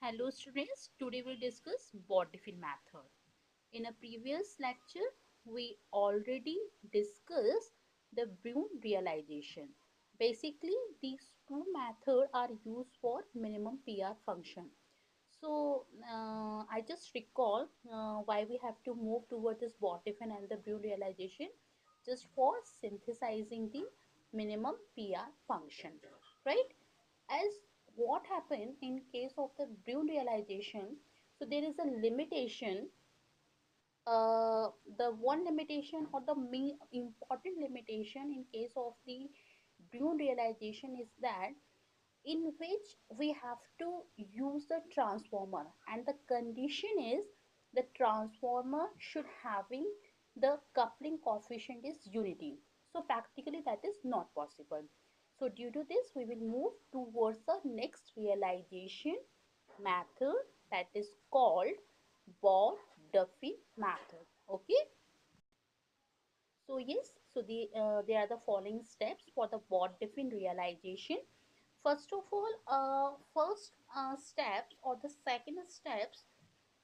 Hello students, today we'll discuss Bott-Duffin method. In a previous lecture, we already discussed the Bruin realization. Basically, these two methods are used for minimum PR function. I just recall why we have to move toward this Bott-Duffin and the Bruin realization just for synthesizing the minimum PR function, right? As what happened in case of the Bruin realization, so there is a limitation. The one limitation or the main important limitation in case of the Bruin realization is that in which we have to use the transformer, and the condition is the transformer should having the coupling coefficient is unity. So practically that is not possible. So due to this we will move towards the next realization method, that is called Bott-Duffin method. Okay, so yes, so there are the following steps for the Bott-Duffin realization. First of all, first steps or the second steps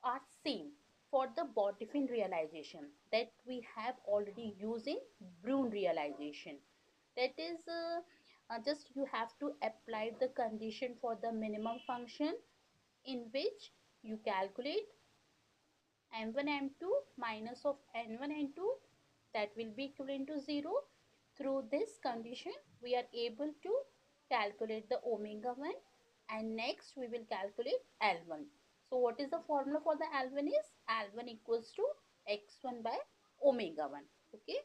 are same for the Bott-Duffin realization that we have already used in Bruin realization. That is just you have to apply the condition for the minimum function, in which you calculate m1 m2 minus of n1 n2, that will be equivalent to 0. Through this condition we are able to calculate the omega 1, and next we will calculate L1. So what is the formula for the L1 is L1 equals to x1 by omega 1. Okay.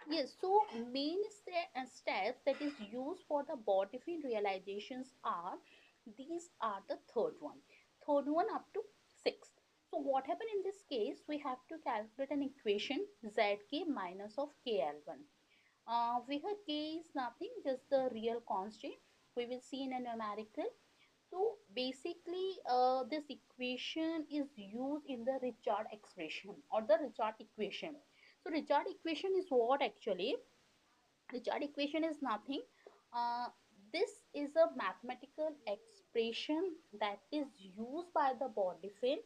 Yes, so main steps that is used for the Bott-Duffin realizations are, these are the third one up to 6. So what happened in this case, we have to calculate an equation zk minus of kl1. Here k is nothing, just the real constant. We will see in a numerical. So basically this equation is used in the Richard expression or the Richard equation. So Richard equation is what actually? Richard equation is nothing. Uh, this is a mathematical expression that is used by the Bott-Duffin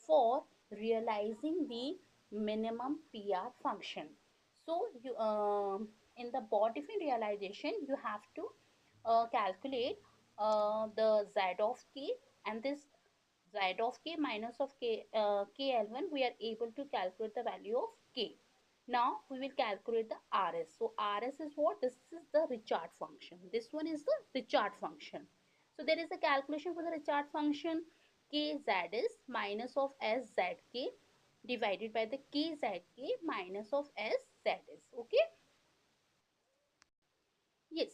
for realizing the minimum PR function. So in the Bott-Duffin realization, you have to calculate the z of k, and this z of k minus of kl1, we are able to calculate the value of k. Now we will calculate the rs. So rs is what? This is the Richard function. This one is the Richard function. So there is a calculation for the Richard function. Kz is minus of szk divided by the kzk minus of sz is. Okay. Yes.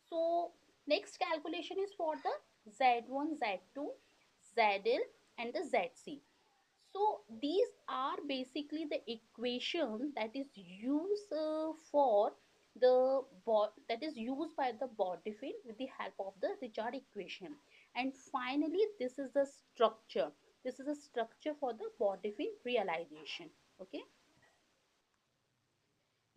So next calculation is for the z1, z2, zl and the zc. So these are basically the equation that is used for the that is used by the Bott-Duffin with the help of the Richard equation. And finally, this is the structure. This is a structure for the Bott-Duffin realization. Okay.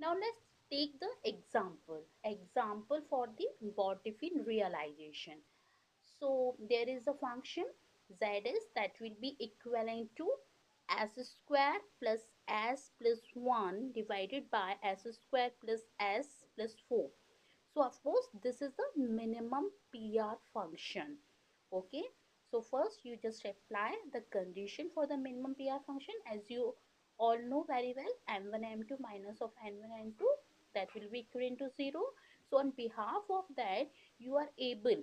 Now let's take the example for the Bott-Duffin realization. So there is a function z is that will be equivalent to s square plus s plus 1 divided by s square plus s plus 4. So of course this is the minimum PR function. Okay. So first you just apply the condition for the minimum PR function, as you all know very well, m1 m2 minus of n1 n2, that will be equivalent to 0. So on behalf of that you are able,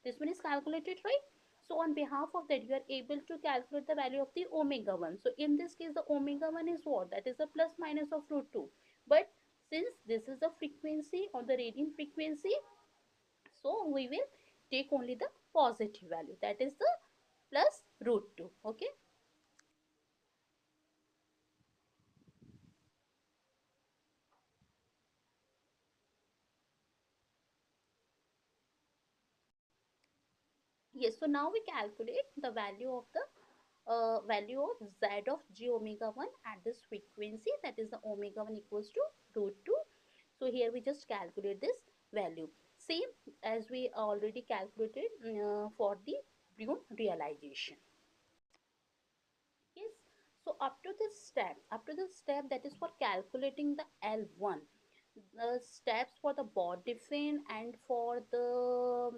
this one is calculated, right? So on behalf of that you are able to calculate the value of the omega 1. So in this case the omega 1 is what? That is the plus minus of root 2. But since this is the frequency or the radian frequency, so we will take only the positive value, that is the plus root 2. Okay. Yes, so now we calculate the value of the value of z of j omega 1 at this frequency, that is the omega 1 equals to root 2. So here we just calculate this value. Same as we already calculated for the Bruin realization. Yes. So up to this step that is for calculating the L1, the steps for the Bott Duffin and for the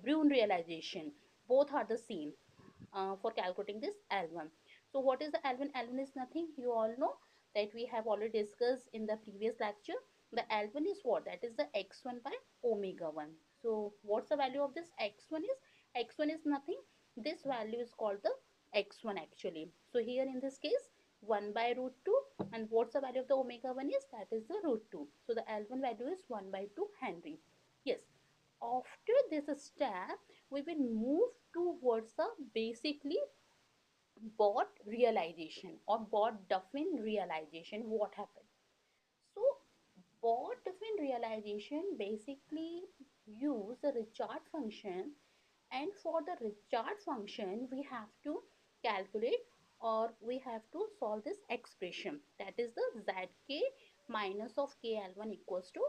Bruin realization, both are the same for calculating this L1. So what is the L1? L1 is nothing. You all know that we have already discussed in the previous lecture. The L1 is what? That is the x1 by omega 1. So what's the value of this x1 is? X1 is nothing. This value is called the x1 actually. So here in this case 1 by root 2, and what's the value of the omega 1 is? That is the root 2. So the L1 value is 1 by 2 Henry. Yes. After this step, we will move towards the basically Bott realization or Bott Duffin realization. What happened? So Bott Duffin realization basically use the Richard function, and for the Richard function we have to calculate or we have to solve this expression, that is the zk minus of kl1 equals to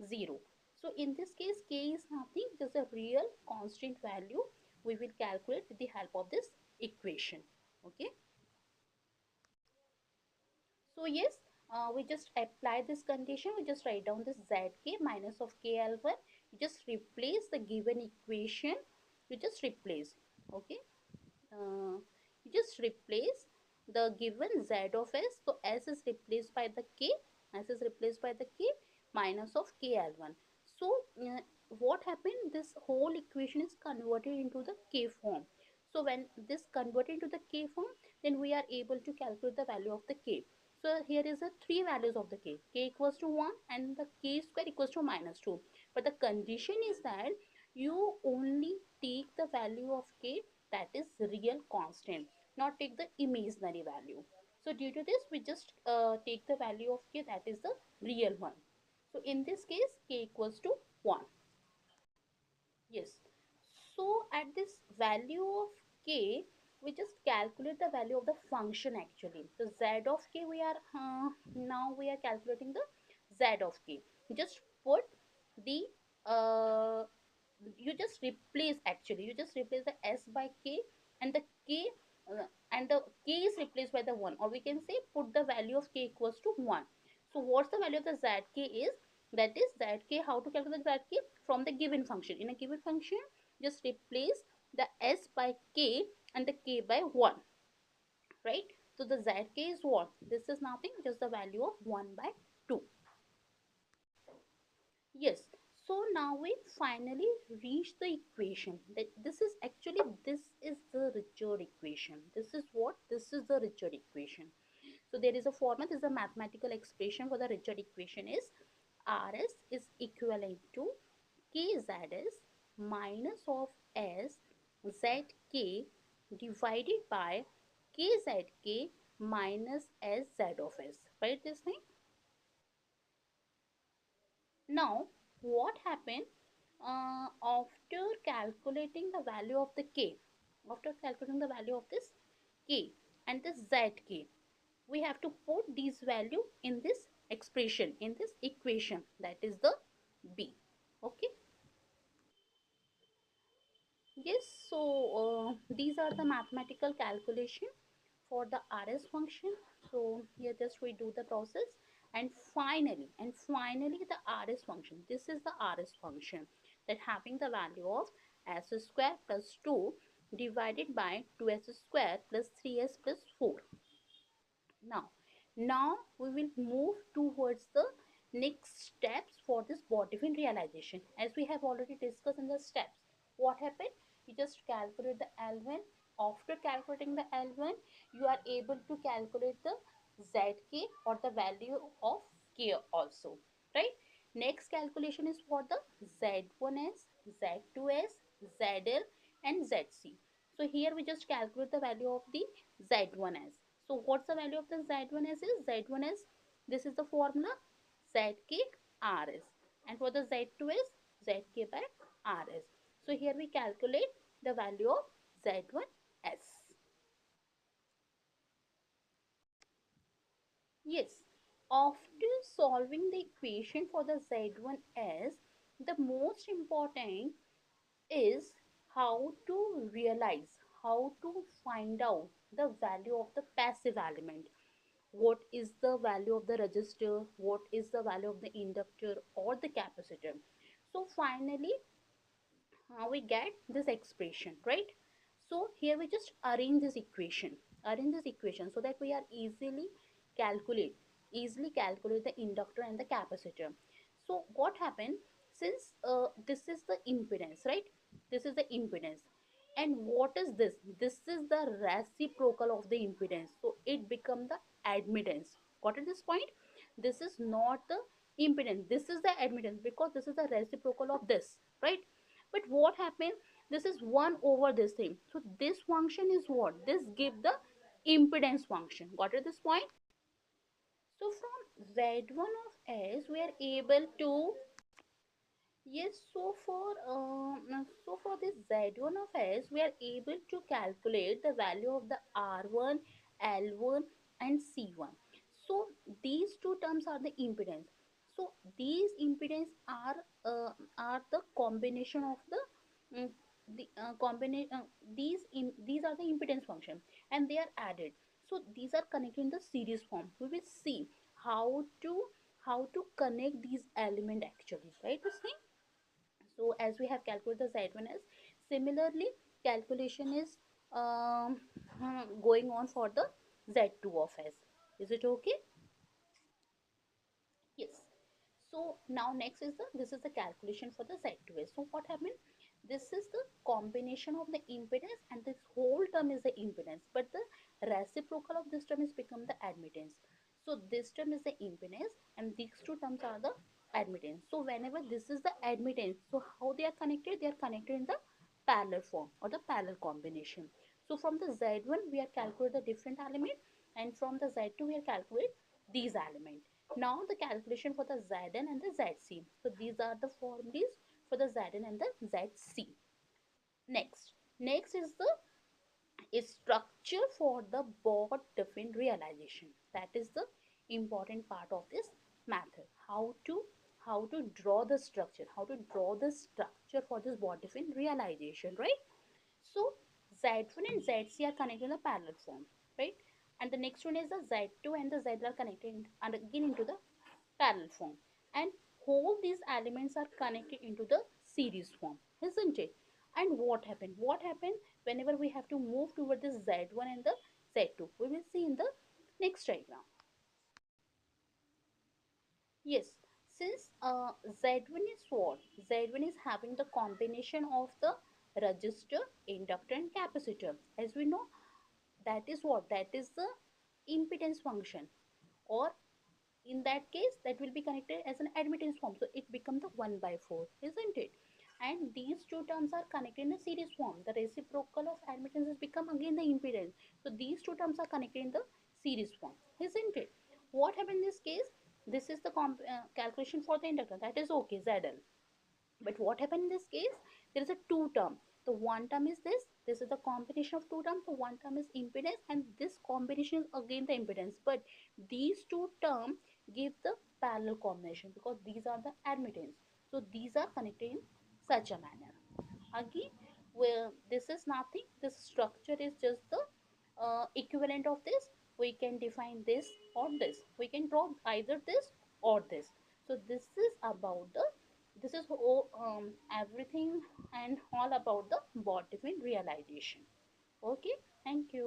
0. So in this case k is nothing, just a real constant value we will calculate with the help of this equation. Okay. So yes, we just apply this condition. We just write down this zk minus of kl1. You just replace the given equation. You just replace. Okay. Uh, you just replace the given z of s. So s is replaced by the k. S is replaced by the k minus of kl1. So what happened? This whole equation is converted into the k form. So when this converted into the k form, then we are able to calculate the value of the k. So here is the three values of the k equals to 1 and the k square equals to minus 2. But the condition is that you only take the value of k that is real constant, not take the imaginary value. So due to this, we just take the value of k that is the real one. So in this case, k equals to 1. Yes. So at this value of k, we just calculate the value of the function actually. The z of k we are now we are calculating the z of k. Just put the uh, you just replace actually you just replace the s by k, and the k and the k is replaced by the 1, or we can say put the value of k equals to 1. So what's the value of the zk is? That is zk. How to calculate zk? From the given function. In a given function, just replace the s by k and the k by 1, right? So the zk is what? This is nothing, just the value of 1 by 2. Yes. So now we finally reach the equation. That this is actually this is the Richard equation. This is what? This is the Richard equation. So there is a formula. This is a mathematical expression for the Richard equation is Rs is equivalent to Kzs minus of S Zk divided by Kzk minus Sz of S. Right, this thing? Now, what happened after calculating the value of the k? After calculating the value of this k and this zk, we have to put these value in this expression, in this equation, that is the b. Okay. Yes, so these are the mathematical calculation for the rs function. So here just we do the process, and finally the rs function. This is the rs function that having the value of s square plus 2 divided by 2s square plus 3s plus 4. Now we will move towards the next steps for this Bott-Duffin realization. As we have already discussed in the steps, what happened? You just calculate the L1. After calculating the L1, you are able to calculate the ZK or the value of K also, right? Next calculation is for the Z1S, Z2S, ZL and ZC. So here we just calculate the value of the Z1S. So what's the value of the Z1S is? Z1S, this is the formula ZK RS, and for the Z2S, ZK by RS. So here we calculate the value of Z1S. Yes, after solving the equation for the Z1S, The most important is how to realize, how to find out the value of the passive element. What is the value of the resistor? What is the value of the inductor or the capacitor? So finally, we get this expression, right? So here we just arrange this equation so that we are calculate easily calculate the inductor and the capacitor. So what happened, since this is the impedance, right? This is the impedance, and what is this? This is the reciprocal of the impedance, so it become the admittance. Got at this point? This is not the impedance, this is the admittance, because this is the reciprocal of this, right? But what happened, this is 1 over this thing, so this function is what, this give the impedance function. Got at this point? So from z1 of s we are able to, yes, so for this z1 of s, we are able to calculate the value of the r1, l1, and c1. So these two terms are the impedance. So these impedance are the combination of mm, the combination. These are the impedance function, and they are added. So these are connected in the series form. We will see how to connect these element actually, right? To see, so as we have calculated the z1 as, similarly calculation is going on for the z2 of s. Is it okay? Yes. So now next is the, this is the calculation for the z2s. So what happened, this is the combination of the impedance, and this whole term is the impedance, but the reciprocal of this term is become the admittance. So this term is the impedance and these two terms are the admittance. So whenever this is the admittance, so how they are connected, they are connected in the parallel form or the parallel combination. So from the z1 we are calculate the different element, and from the z2 we are calculate these elements. Now the calculation for the Zn and the Zc. So these are the formulas for the Zn and the Zc. Next is the structure for the Bott Duffin realization. That is the important part of this method. How to draw the structure, for this Bott Duffin realization, right? So Z1 and Zc are connected in the parallel form, right? And the next one is the Z2 and the Z are connected and again into the parallel form. And all these elements are connected into the series form, isn't it? And what happened? What happened whenever we have to move toward the Z1 and the Z2? We will see in the next diagram. Yes, since Z1 is what? Z1 is having the combination of the resistor, inductor and capacitor. As we know, that is what? That is the impedance function, or in that case that will be connected as an admittance form, so it becomes the 1 by 4, isn't it? And these two terms are connected in a series form. The reciprocal of admittance has become again the impedance, so these two terms are connected in the series form, isn't it? What happened in this case, this is the calculation for the inductor, that is okay, zl. But what happened in this case, there is a two term. The one term is this is the combination of two terms. The one term is impedance and this combination is again the impedance, but these two terms give the parallel combination because these are the admittance, so these are connected in such a manner. Again, where this is nothing, this structure is just the equivalent of this. We can define this or this, we can draw either this or this. So this is about the, this is everything and all about the Bott realization. Okay, thank you.